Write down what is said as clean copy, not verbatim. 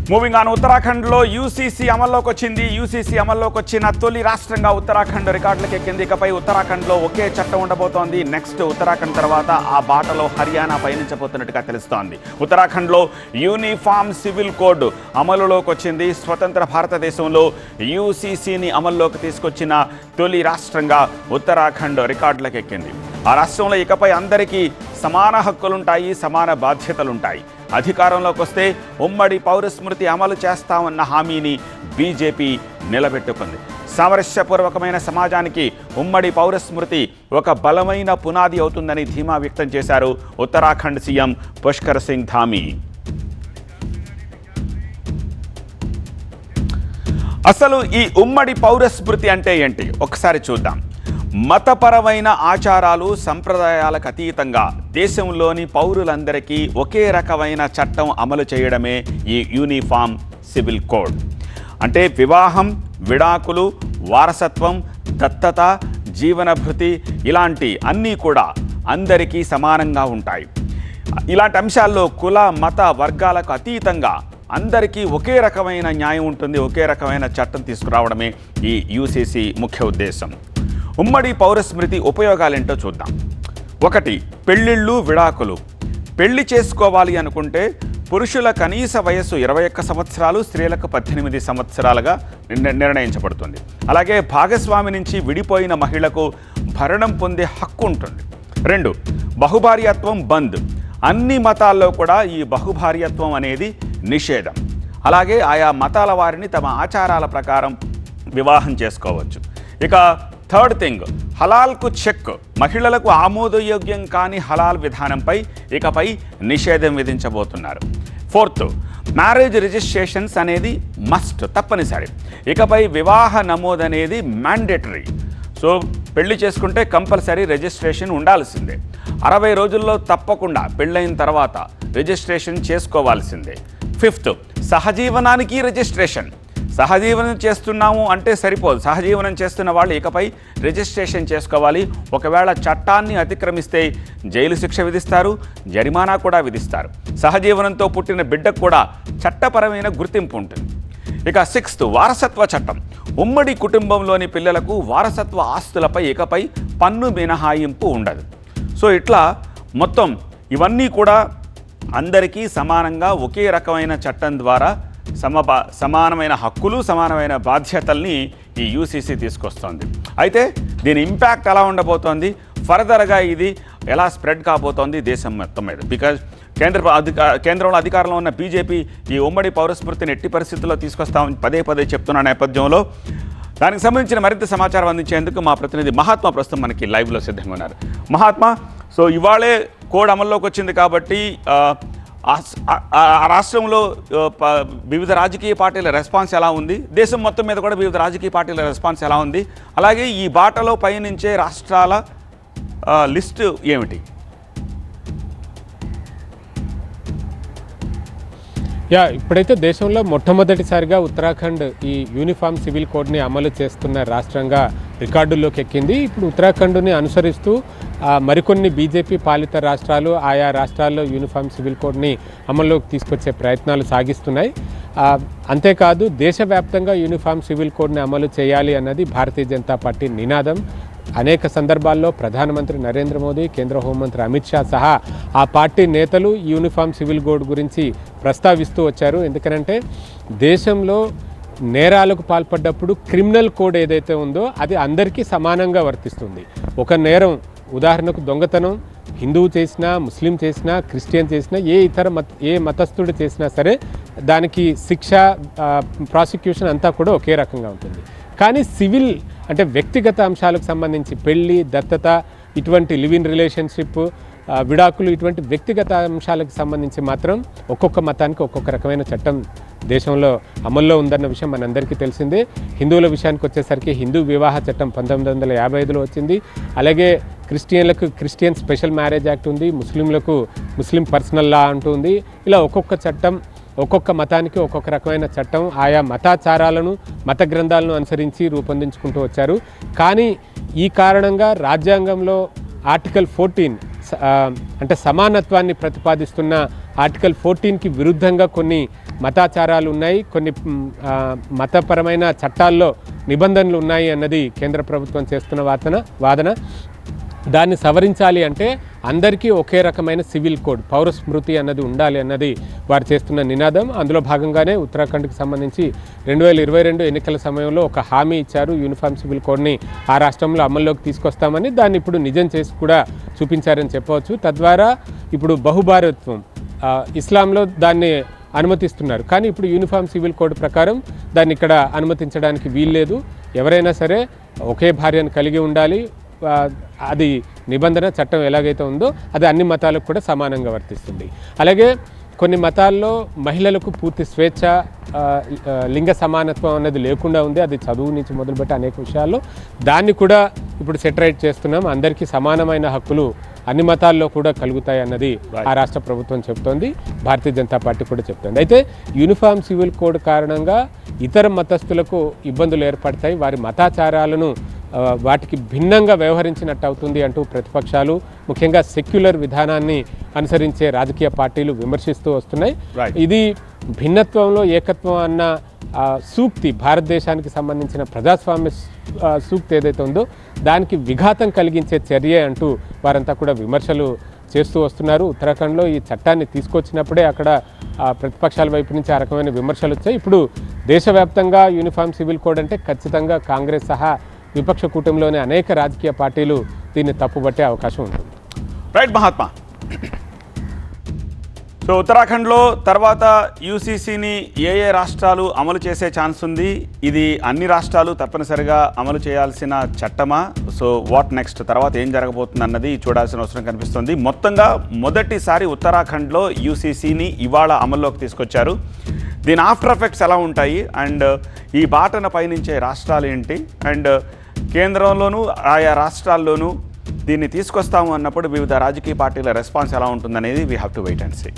Moving on, ఉత్తరాఖండ్లో UCC అమల్లోకి వచ్చింది. యూసీసీ అమల్లోకి వచ్చిన తొలి రాష్ట్రంగా ఉత్తరాఖండ్ రికార్డులకు ఎక్కింది. ఇకపై ఉత్తరాఖండ్లో ఒకే చట్టం ఉండబోతోంది. నెక్స్ట్ ఉత్తరాఖండ్ తర్వాత ఆ బాటలో హర్యానా పయనించబోతున్నట్టుగా తెలుస్తోంది. ఉత్తరాఖండ్లో యూనిఫామ్ సివిల్ కోడ్ అమలులోకి వచ్చింది. స్వతంత్ర భారతదేశంలో యూసీసీని అమల్లోకి తీసుకొచ్చిన తొలి రాష్ట్రంగా ఉత్తరాఖండ్ రికార్డులకు ఎక్కింది. ఆ రాష్ట్రంలో ఇకపై అందరికీ సమాన హక్కులుంటాయి, సమాన బాధ్యతలుంటాయి. అధికారంలోకి వస్తే ఉమ్మడి పౌరస్మృతి అమలు చేస్తామన్న హామీని బీజేపీ నిలబెట్టుకుంది. సామరస్యపూర్వకమైన సమాజానికి ఉమ్మడి పౌరస్మృతి ఒక బలమైన పునాది అవుతుందని ధీమా వ్యక్తం చేశారు ఉత్తరాఖండ్ సీఎం పుష్కర్ సింగ్ ధామీ. అసలు ఈ ఉమ్మడి పౌరస్మృతి అంటే ఏంటి ఒకసారి చూద్దాం. మతపరమైన ఆచారాలు, సంప్రదాయాలకు అతీతంగా దేశంలోని పౌరులందరికీ ఒకే రకమైన చట్టం అమలు చేయడమే ఈ యూనిఫామ్ సివిల్ కోడ్. అంటే వివాహం, విడాకులు, వారసత్వం, దత్తత, జీవనభృతి ఇలాంటి అన్నీ కూడా అందరికీ సమానంగా ఉంటాయి. ఇలాంటి అంశాల్లో కుల, మత, వర్గాలకు అతీతంగా అందరికీ ఒకే రకమైన న్యాయం ఉంటుంది. ఒకే రకమైన చట్టం తీసుకురావడమే ఈ యూసీసీ ముఖ్య ఉద్దేశం. ఉమ్మడి పౌరస్మృతి ఉపయోగాలేంటో చూద్దాం. 1. పెళ్ళిళ్ళు, విడాకులు. పెళ్లి చేసుకోవాలి అనుకుంటే పురుషుల కనీస వయస్సు 21 సంవత్సరాలు, స్త్రీలకు 18 సంవత్సరాలుగా నిర్ణయించబడుతుంది. అలాగే భాగస్వామి నుంచి విడిపోయిన మహిళకు భరణం పొందే హక్కు ఉంటుంది. 2. బహుభార్యత్వం బంద్. అన్ని మతాల్లో కూడా ఈ బహుభార్యత్వం అనేది నిషేధం. అలాగే ఆయా మతాల వారిని తమ ఆచారాల ప్రకారం వివాహం చేసుకోవచ్చు. ఇక 3rd థింగ్, హలాల్కు చెక్. మహిళలకు ఆమోదయోగ్యం కాని హలాల్ విధానంపై ఇకపై నిషేధం విధించబోతున్నారు. 4th, మ్యారేజ్ రిజిస్ట్రేషన్స్ అనేది మస్ట్, తప్పనిసరి. ఇకపై వివాహ నమోదు అనేది మ్యాండేటరీ. సో పెళ్లి చేసుకుంటే కంపల్సరీ రిజిస్ట్రేషన్ ఉండాల్సిందే. 60 రోజుల్లో తప్పకుండా పెళ్ళైన తర్వాత రిజిస్ట్రేషన్ చేసుకోవాల్సిందే. 5th, సహజీవనానికి registration. సహజీవనం చేస్తున్నాము అంటే సరిపోదు. సహజీవనం చేస్తున్న వాళ్ళు ఇకపై రిజిస్ట్రేషన్ చేసుకోవాలి. ఒకవేళ చట్టాన్ని అతిక్రమిస్తే జైలు శిక్ష విధిస్తారు, జరిమానా కూడా విధిస్తారు. సహజీవనంతో పుట్టిన బిడ్డకు కూడా చట్టపరమైన గుర్తింపు ఉంటుంది. ఇక 6th, వారసత్వ చట్టం. ఉమ్మడి కుటుంబంలోని పిల్లలకు వారసత్వ ఆస్తులపై ఇకపై పన్ను మినహాయింపు ఉండదు. సో ఇట్లా మొత్తం ఇవన్నీ కూడా అందరికీ సమానంగా ఒకే రకమైన చట్టం ద్వారా సమానమైన హక్కులు, సమానమైన బాధ్యతల్ని ఈ యూసీసీ తీసుకొస్తోంది. అయితే దీని ఇంపాక్ట్ ఎలా ఫర్దర్గా ఇది ఎలా స్ప్రెడ్ కాబోతోంది దేశం మొత్తం మీద? బికాజ్ కేంద్రంలో అధికారంలో ఉన్న బీజేపీ ఈ ఉమ్మడి పౌరస్మృతిని ఎట్టి పరిస్థితుల్లో తీసుకొస్తామని పదే చెప్తున్న నేపథ్యంలో దానికి సంబంధించిన మరింత సమాచారం అందించేందుకు మా ప్రతినిధి మహాత్మా ప్రస్తుతం మనకి లైవ్లో సిద్ధంగా ఉన్నారు. మహాత్మా, సో ఇవాళే కోడ్ అమల్లోకి వచ్చింది కాబట్టి ఆ రాష్ట్రంలో వివిధ రాజకీయ పార్టీల రెస్పాన్స్ ఎలా ఉంది? దేశం మొత్తం మీద కూడా వివిధ రాజకీయ పార్టీల రెస్పాన్స్ ఎలా ఉంది? అలాగే ఈ బాటలో పయనించే రాష్ట్రాల లిస్టు ఏమిటి? ఇప్పుడైతే దేశంలో మొట్టమొదటిసారిగా ఉత్తరాఖండ్ ఈ యూనిఫామ్ సివిల్ కోడ్ని అమలు చేస్తున్న రాష్ట్రంగా రికార్డుల్లోకి ఎక్కింది. ఇప్పుడు ఉత్తరాఖండ్ని అనుసరిస్తూ మరికొన్ని బీజేపీ పాలిత రాష్ట్రాలు ఆయా రాష్ట్రాల్లో యూనిఫామ్ సివిల్ కోడ్ని అమల్లోకి తీసుకొచ్చే ప్రయత్నాలు సాగిస్తున్నాయి. అంతేకాదు దేశవ్యాప్తంగా యూనిఫామ్ సివిల్ కోడ్ని అమలు చేయాలి అన్నది భారతీయ జనతా పార్టీ నినాదం. అనేక సందర్భాల్లో ప్రధానమంత్రి నరేంద్ర మోదీ, కేంద్ర హోంమంత్రి అమిత్ షా సహా ఆ పార్టీ నేతలు యూనిఫామ్ సివిల్ కోడ్ గురించి ప్రస్తావిస్తూ వచ్చారు. ఎందుకనంటే దేశంలో నేరాలకు పాల్పడ్డప్పుడు క్రిమినల్ కోడ్ ఏదైతే ఉందో అది అందరికీ సమానంగా వర్తిస్తుంది. ఒక నేరం, ఉదాహరణకు దొంగతనం, హిందువు చేసినా, ముస్లిం చేసినా, క్రిస్టియన్ చేసినా, ఏ మతస్థుడు చేసినా సరే దానికి శిక్ష, ప్రాసిక్యూషన్ అంతా కూడా ఒకే రకంగా ఉంటుంది. కానీ సివిల్ అంటే వ్యక్తిగత అంశాలకు సంబంధించి పెళ్ళి, దత్తత, ఇటువంటి లివ్ ఇన్ రిలేషన్షిప్, విడాకులు, ఇటువంటి వ్యక్తిగత అంశాలకు సంబంధించి మాత్రం ఒక్కొక్క మతానికి ఒక్కొక్క రకమైన చట్టం దేశంలో అమల్లో ఉందన్న విషయం మనందరికీ తెలిసిందే. హిందువుల విషయానికి వచ్చేసరికి హిందూ వివాహ చట్టం 1955లో వచ్చింది. అలాగే క్రిస్టియన్లకు క్రిస్టియన్ స్పెషల్ మ్యారేజ్ యాక్ట్ ఉంది, ముస్లింలకు ముస్లిం పర్సనల్ లా అంటుంది. ఇలా ఒక్కొక్క చట్టం, ఒక్కొక్క మతానికి ఒక్కొక్క రకమైన చట్టం ఆయా మతాచారాలను, మత గ్రంథాలను అనుసరించి రూపొందించుకుంటూ వచ్చారు. కానీ ఈ కారణంగా రాజ్యాంగంలో ఆర్టికల్ 14 అంటే సమానత్వాన్ని ప్రతిపాదిస్తున్న ఆర్టికల్ 14కి విరుద్ధంగా కొన్ని మతాచారాలు ఉన్నాయి, కొన్ని మతపరమైన చట్టాల్లో నిబంధనలు ఉన్నాయి అన్నది కేంద్ర ప్రభుత్వం చేస్తున్న వాదన. దాన్ని సవరించాలి అంటే అందరికీ ఒకే రకమైన సివిల్ కోడ్, పౌర స్మృతి అన్నది ఉండాలి అన్నది వారు చేస్తున్న నినాదం. అందులో భాగంగానే ఉత్తరాఖండ్కి సంబంధించి 2022 ఎన్నికల సమయంలో ఒక హామీ ఇచ్చారు, యూనిఫామ్ సివిల్ కోడ్ని ఆ రాష్ట్రంలో అమల్లోకి తీసుకొస్తామని. దాన్ని ఇప్పుడు నిజం చేసి కూడా చూపించారని చెప్పవచ్చు. తద్వారా ఇప్పుడు బహుభారత్వం, ఇస్లాంలో దాన్ని అనుమతిస్తున్నారు, కానీ ఇప్పుడు యూనిఫామ్ సివిల్ కోడ్ ప్రకారం దాన్ని ఇక్కడ అనుమతించడానికి వీల్లేదు. ఎవరైనా సరే ఒకే భార్యను కలిగి ఉండాలి. అది నిబంధన, చట్టం ఎలాగైతే ఉందో అది అన్ని మతాలకు కూడా సమానంగా వర్తిస్తుంది. అలాగే కొన్ని మతాల్లో మహిళలకు పూర్తి స్వేచ్ఛ, లింగ సమానత్వం అనేది లేకుండా ఉంది. అది చదువు నుంచి మొదలుపెట్టి అనేక విషయాల్లో దాన్ని కూడా ఇప్పుడు సెటరైట్ చేస్తున్నాం. అందరికీ సమానమైన హక్కులు అన్ని మతాల్లో కూడా కలుగుతాయి అన్నది ఆ రాష్ట్ర ప్రభుత్వం చెప్తోంది, భారతీయ జనతా పార్టీ కూడా చెప్తోంది. అయితే యూనిఫామ్ సివిల్ కోడ్ కారణంగా ఇతర మతస్థులకు ఇబ్బందులు ఏర్పడతాయి, వారి మతాచారాలను వాటికి భిన్నంగా వ్యవహరించినట్టు అవుతుంది అంటూ ప్రతిపక్షాలు, ముఖ్యంగా సెక్యులర్ విధానాన్ని అనుసరించే రాజకీయ పార్టీలు విమర్శిస్తూ వస్తున్నాయి. ఇది భిన్నత్వంలో ఏకత్వం అన్న సూక్తి, భారతదేశానికి సంబంధించిన ప్రజాస్వామ్య సూక్తి ఏదైతే ఉందో దానికి విఘాతం కలిగించే చర్య అంటూ వారంతా కూడా విమర్శలు చేస్తూ వస్తున్నారు. ఉత్తరాఖండ్లో ఈ చట్టాన్ని తీసుకొచ్చినప్పుడే అక్కడ ప్రతిపక్షాల వైపు నుంచి ఆ రకమైన విమర్శలు వచ్చాయి. ఇప్పుడు దేశవ్యాప్తంగా యూనిఫామ్ సివిల్ కోడ్ అంటే ఖచ్చితంగా కాంగ్రెస్ సహా విపక్ష కూటమిలోని అనేక రాజకీయ పార్టీలు దీన్ని తప్పుబట్టే అవకాశం ఉంటుంది. రైట్ మహాత్మా. సో ఉత్తరాఖండ్లో తర్వాత యూసీసీని ఏ రాష్ట్రాలు అమలు చేసే ఛాన్స్ ఉంది? ఇది అన్ని రాష్ట్రాలు తప్పనిసరిగా అమలు చేయాల్సిన చట్టమా? సో వాట్ నెక్స్ట్, తర్వాత ఏం జరగబోతుంది అన్నది చూడాల్సిన అవసరం కనిపిస్తుంది. మొత్తంగా మొదటిసారి ఉత్తరాఖండ్లో యూసీసీని ఇవాళ అమల్లోకి తీసుకొచ్చారు. దీని ఆఫ్టర్ ఎఫెక్ట్స్ ఎలా ఉంటాయి, అండ్ ఈ బాటన పయనించే రాష్ట్రాలు ఏంటి, అండ్ కేంద్రంలోనూ ఆయా రాష్ట్రాల్లోనూ దీన్ని తీసుకొస్తాము అన్నప్పుడు వివిధ రాజకీయ పార్టీల రెస్పాన్స్ ఎలా ఉంటుందనేది we have to wait and see.